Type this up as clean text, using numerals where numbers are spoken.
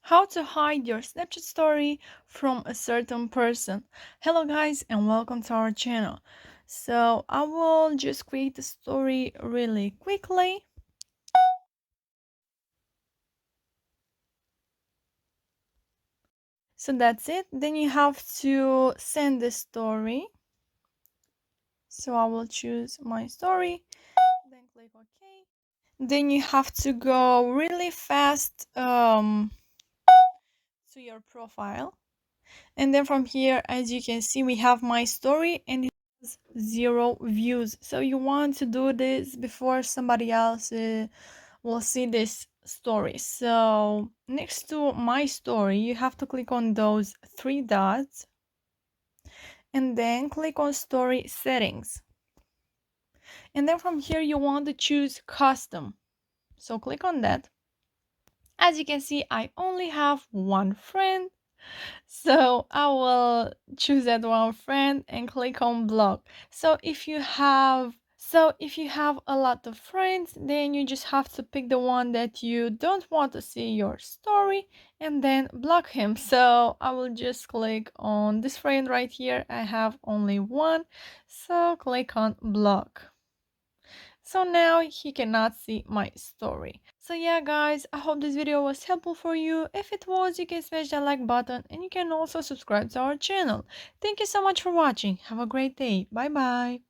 How to hide your Snapchat story from a certain person. Hello guys and welcome to our channel. So I will just create the story really quickly. So that's it. Then you have to send the story. So I will choose my story, then click OK. Then you have to go really fast to your profile. And then from here, as you can see, we have my story and it has 0 views. So you want to do this before somebody else will see this story. So next to my story, you have to click on those 3 dots and then click on story settings. And then from here, you want to choose custom. So click on that. As you can see, I only have one friend. So I will choose that one friend and click on block. So if you have a lot of friends, then you just have to pick the one that you don't want to see your story and then block him. So I will just click on this friend right here. I have only one. So click on block. So now he cannot see my story. So yeah guys, I hope this video was helpful for you. If it was, you can smash that like button and you can also subscribe to our channel. Thank you so much for watching. Have a great day. Bye bye.